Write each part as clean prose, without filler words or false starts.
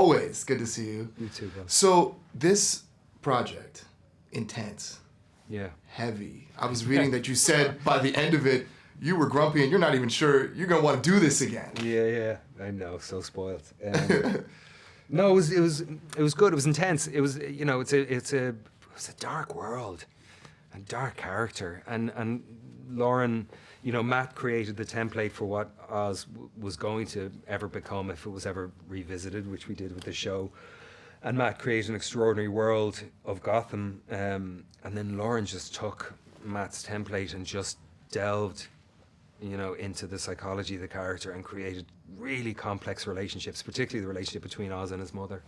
Always good to see you. You too, bro. So this project, intense, Yeah. heavy. I was reading that you said by the end of it, you were grumpy and you're not even sure you're gonna want to do this again. Yeah. I know, so spoiled. No, it was good. It was intense. It was, you know, it's a dark world, and dark character, and Lauren, you know, Matt created the template for what Oz was going to ever become if it was ever revisited, which we did with the show. And Matt created an extraordinary world of Gotham, and then Lauren just took Matt's template and just delved, you know, into the psychology of the character and created really complex relationships, particularly the relationship between Oz and his mother,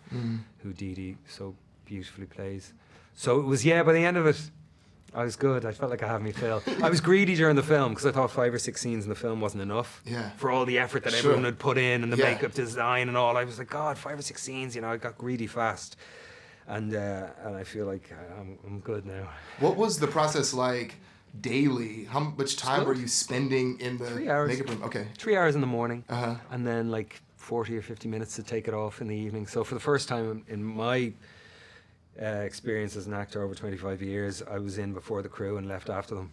who Dee Dee so beautifully plays. So it was, by the end of it, I was good. I felt like I had me fill. I was greedy during the film because I thought 5 or 6 scenes in the film wasn't enough for all the effort that everyone had put in and the makeup design and all. I was like, God, 5 or 6 scenes, you know, I got greedy fast. And I feel like I'm good now. What was the process like daily? How much time were you spending in the 3 hours. makeup room? Okay. 3 hours in the morning, and then like 40 or 50 minutes to take it off in the evening. So for the first time in my experience as an actor over 25 years, I was in before the crew and left after them.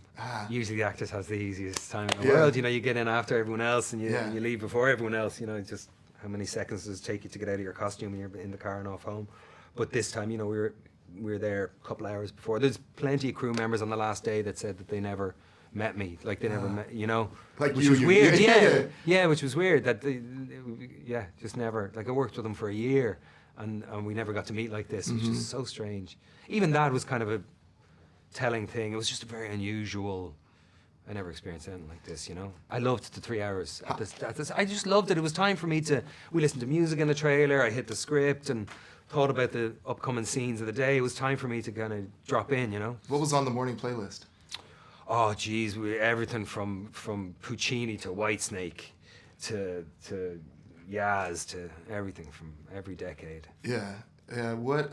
Usually the actors has the easiest time in the world. You know, you get in after everyone else and you leave before everyone else. You know, just how many seconds does it take you to get out of your costume when you're in the car and off home? But this time, you know, we were there a couple hours before. There's plenty of crew members on the last day that said that they never met me, like they never met, you know, like which was weird. Yeah, which was weird that just never. Like I worked with them for a year, and we never got to meet like this, which is so strange. Even that was kind of a telling thing. It was just a very unusual. I never experienced anything like this, you know. I loved the 3 hours. At this, I just loved it. It was time for me to. We listened to music in the trailer. I hit the script and thought about the upcoming scenes of the day. It was time for me to kind of drop in, you know. What was on the morning playlist? Oh, geez, everything from Puccini to Whitesnake to Yaz to everything from every decade. Yeah. What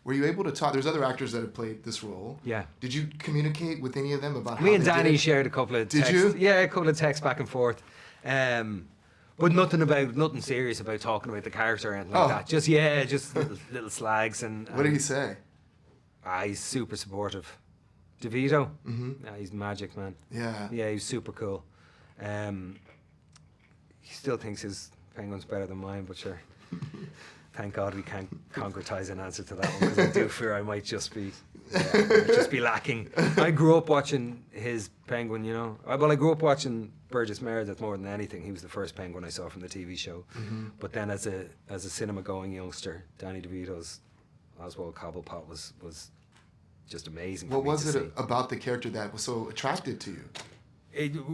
were you able to talk? There's other actors that have played this role. Yeah. Did you communicate with any of them about how Me and they Danny did it? shared a couple of texts. Did you? Yeah, a couple of texts back and forth. But nothing serious about talking about the character or anything like that. Just little slags and. What did he say? He's super supportive. DeVito, he's magic, man. Yeah. Yeah, he's super cool. He still thinks his penguin's better than mine, but sure. Thank God we can't concretize an answer to that one, because I do fear I might just be lacking. I grew up watching his penguin, you know. Well, I grew up watching Burgess Meredith more than anything. He was the first penguin I saw from the TV show. But then as a cinema-going youngster, Danny DeVito's Oswald Cobblepot was just amazing. What was it about the character that was so attracted to you?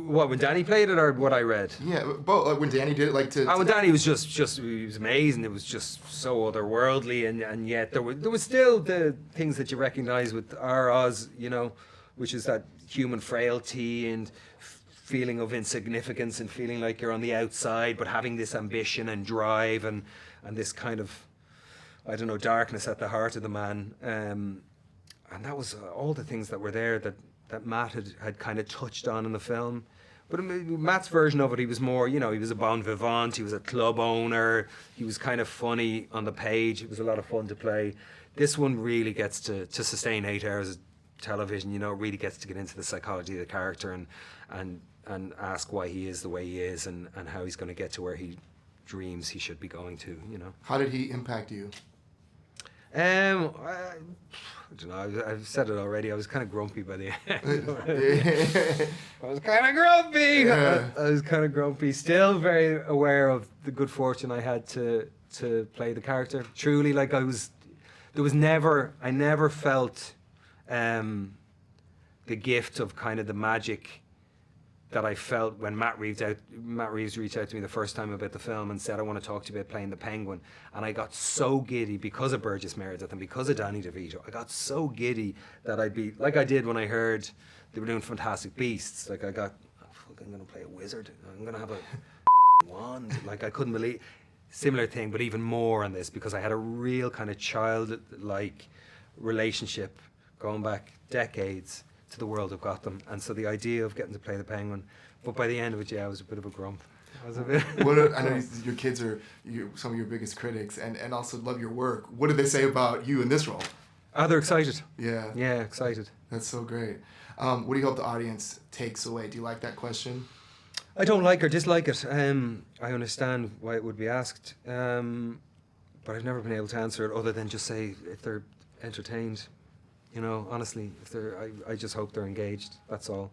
When Danny played it, or what I read? Yeah, but when Danny did it, when Danny was just he was amazing. It was just so otherworldly, and yet there was still the things that you recognise with our Oz, you know, which is that human frailty and feeling of insignificance and feeling like you're on the outside, but having this ambition and drive and this kind of, I don't know, darkness at the heart of the man. And that was all the things that were there that Matt had kind of touched on in the film. But Matt's version of it, he was more, you know, he was a bon vivant, he was a club owner, he was kind of funny on the page, it was a lot of fun to play. This one really gets to sustain 8 hours of television, you know, really gets to get into the psychology of the character and ask why he is the way he is and how he's going to get to where he dreams he should be going to, you know. How did he impact you? I don't know, I've said it already, I was kind of grumpy by the end. I was kind of grumpy! Yeah. I was kind of grumpy, still very aware of the good fortune I had to play the character. Truly, like I never felt the gift of kind of the magic that I felt when Matt Reeves reached out to me the first time about the film and said, I want to talk to you about playing the Penguin. And I got so giddy because of Burgess Meredith and because of Danny DeVito. I got so giddy that I'd be, like I did when I heard they were doing Fantastic Beasts. Like I got, I'm going to play a wizard. I'm going to have a wand. Like I couldn't believe, similar thing, but even more on this because I had a real kind of childlike relationship going back decades to the world of Gotham, and so the idea of getting to play the Penguin, but by the end of it, I was a bit of a grump. I was a bit. I know your kids are some of your biggest critics, and also love your work. What did they say about you in this role? Oh, they're excited. Yeah. Yeah, excited. That's so great. What do you hope the audience takes away? Do you like that question? I don't like or dislike it. I understand why it would be asked, but I've never been able to answer it other than just say if they're entertained. You know, honestly, if they're, I just hope they're engaged. That's all.